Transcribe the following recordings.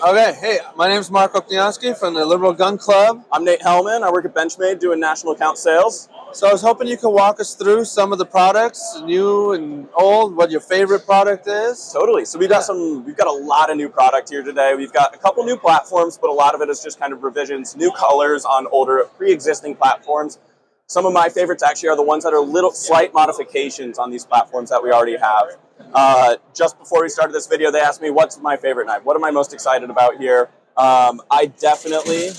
Okay, hey, my name's Mark Okniansky from the Liberal Gun Club. I'm Nate Hellman. I work at Benchmade doing national account sales. So I was hoping you could walk us through some of the products, new and old, what your favorite product is. Totally. So we've got a lot of new product here today. We've got a couple new platforms, but a lot of it is just kind of revisions, new colors on older pre-existing platforms. Some of my favorites actually are the ones that are little slight modifications on these platforms that we already have. Just before we started this video, they asked me, what's my favorite knife? What am I most excited about here? I definitely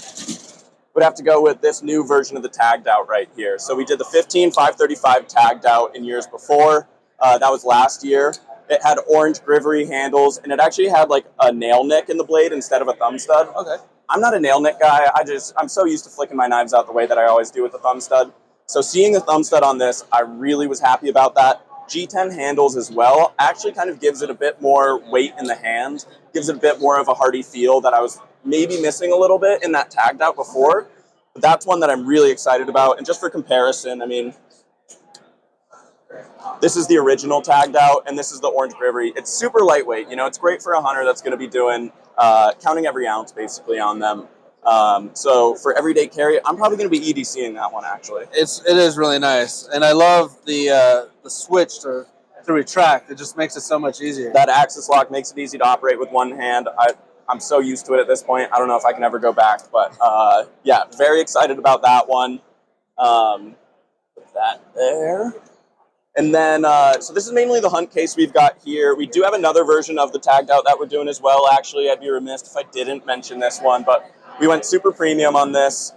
would have to go with this new version of the tagged out right here. So we did the 15-535 tagged out in years before. That was last year. It had orange grivery handles, and it actually had like a nail nick in the blade instead of a thumb stud. Okay. I'm not a nail nick guy. I'm so used to flicking my knives out the way that I always do with the thumb stud. So seeing the thumb stud on this, I really was happy about that. G10 handles as well actually kind of gives it a bit more weight in the hand, gives it a bit more of a hardy feel that I was maybe missing a little bit in that tagged out before. But that's one that I'm really excited about. And just for comparison, I mean, this is the original tagged out, and this is the orange grivery. It's super lightweight. You know, it's great for a hunter that's going to be doing counting every ounce basically on them. So for everyday carry, I'm probably going to be EDCing that one actually. It is really nice, and I love the switch to retract. It just makes it so much easier. That axis lock makes it easy to operate with one hand. I'm so used to it at this point. I don't know if I can ever go back, but yeah, very excited about that one. Put that there. And then, so this is mainly the hunt case we've got here. We do have another version of the tagged out that we're doing as well. Actually, I'd be remiss if I didn't mention this one, but we went super premium on this.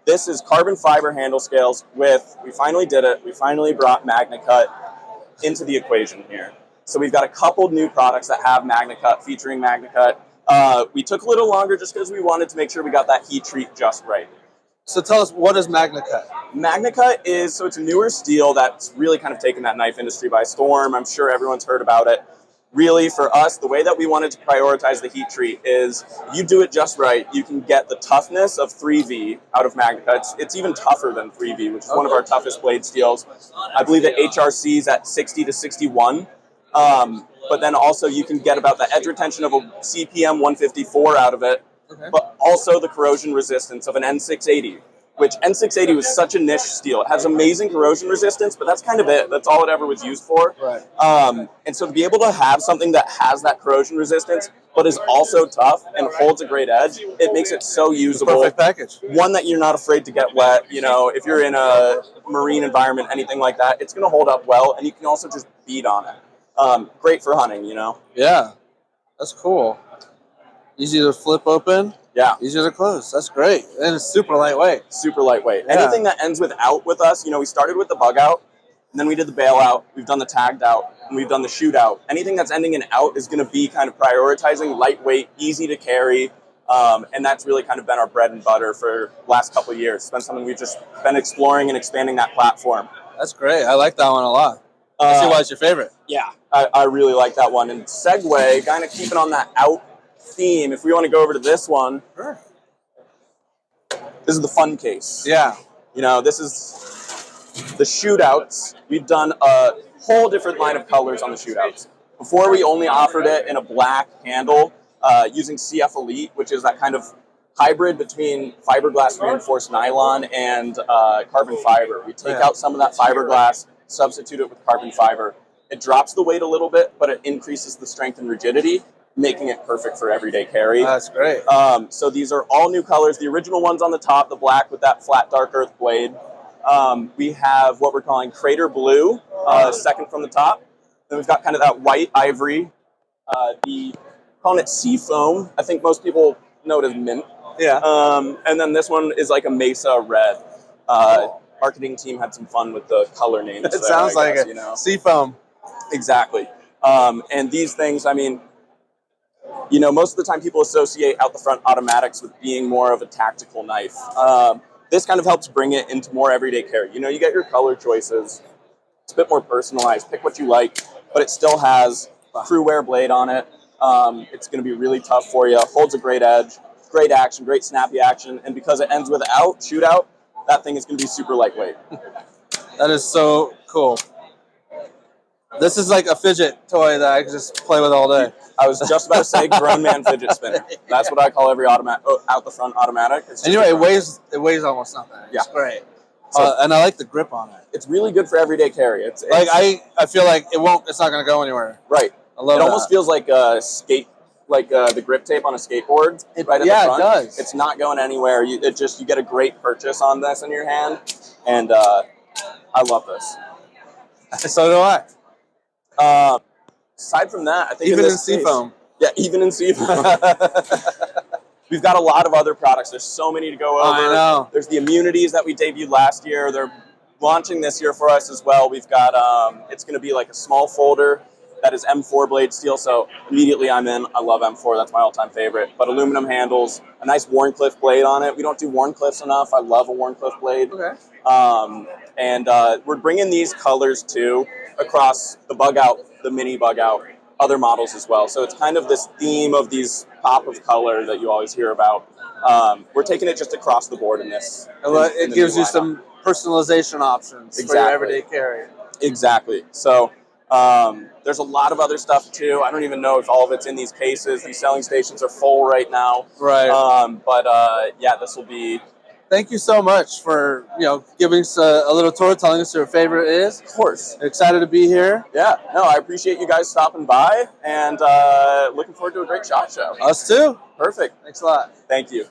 This is carbon fiber handle scales with, we finally did it. We finally brought MagnaCut into the equation here. So we've got a couple new products that have MagnaCut, featuring MagnaCut. We took a little longer just because we wanted to make sure we got that heat treat just right. So tell us, what is MagnaCut? MagnaCut is, so it's a newer steel that's really kind of taken that knife industry by storm. I'm sure everyone's heard about it. Really, for us, the way that we wanted to prioritize the heat treat is you do it just right, you can get the toughness of 3V out of MagnaCut. It's even tougher than 3V, which is one of our toughest blade steels. I believe that HRC is at 60 to 61. But then also you can get about the edge retention of a CPM 154 out of it, but also the corrosion resistance of an N680, which N680 was such a niche steel. It has amazing corrosion resistance, but that's kind of it. That's all it ever was used for. Right. And so to be able to have something that has that corrosion resistance, but is also tough and holds a great edge, it makes it so usable. Perfect package. One that you're not afraid to get wet. You know, if you're in a marine environment, anything like that, it's going to hold up well, and you can also just beat on it. Great for hunting, you know? Yeah, that's cool. Easy to flip open. Yeah. Easier to close. That's great. And it's super lightweight. Super lightweight. Yeah. Anything that ends with out with us, you know, we started with the bug out, and then we did the bail out, we've done the tagged out, and we've done the shootout. Anything that's ending in out is going to be kind of prioritizing lightweight, easy to carry, and that's really kind of been our bread and butter for the last couple of years. It's been something we've just been exploring and expanding that platform. That's great. I like that one a lot. I see why it's your favorite. Yeah, I really like that one. And segue, kind of keeping on that out theme, if we want to go over to this one. Sure. This is the fun case. Yeah. You know, this is the shootouts. We've done a whole different line of colors on the shootouts. Before, we only offered it in a black handle using CF Elite, which is that kind of hybrid between fiberglass reinforced nylon and carbon fiber. We take out some of that fiberglass, substitute it with carbon fiber. It drops the weight a little bit, but it increases the strength and rigidity, making it perfect for everyday carry. That's great. So these are all new colors. The original one's on the top, the black with that flat dark earth blade. We have what we're calling Crater Blue, second from the top. Then we've got kind of that white ivory. Calling it Seafoam. I think most people know it as mint. Yeah. And then this one is like a Mesa Red. Marketing team had some fun with the color names. It sounds like it. You know? Seafoam. Exactly. And these things, I mean, you know, most of the time people associate out the front automatics with being more of a tactical knife. This kind of helps bring it into more everyday carry. You know, you get your color choices. It's a bit more personalized. Pick what you like, but it still has crew wear blade on it. It's going to be really tough for you. Holds a great edge, great action, great snappy action. And because it ends with out, shootout, that thing is going to be super lightweight. That is so cool. This is like a fidget toy that I can just play with all day. I was just about to say grown man fidget spinner. That's what I call every automatic, out the front automatic. It's just Anyway, it weighs almost nothing. It's great. So, And I like the grip on it. It's really good for everyday carry. It's like I feel like it's not going to go anywhere. Right. I love it. Almost feels like a skate, like the grip tape on a skateboard. Right at the front. It does. It's not going anywhere. You get a great purchase on this in your hand, and I love this. So do I. Aside from that, I think even in case, seafoam. Yeah, even in seafoam. We've got a lot of other products. There's so many to go over. I know. There's the immunities that we debuted last year. They're launching this year for us as well. We've got, it's going to be like a small folder that is M4 blade steel. So immediately I'm in. I love M4. That's my all-time favorite. But aluminum handles, a nice Wharncliffe blade on it. We don't do Wharncliffes enough. I love a Wharncliffe blade. Okay. And we're bringing these colors too across the bug out, the mini bug out, other models as well. So it's kind of this theme of these pop of color that you always hear about. We're taking it just across the board in this. It gives you some personalization options for your everyday carry. Exactly. So there's a lot of other stuff too. I don't even know if all of it's in these cases. These selling stations are full right now. Right. But yeah, this will be. Thank you so much for giving us a little tour, telling us your favorite is. Of course. Excited to be here. Yeah. No, I appreciate you guys stopping by, and looking forward to a great SHOT Show. Us too. Perfect. Thanks a lot. Thank you.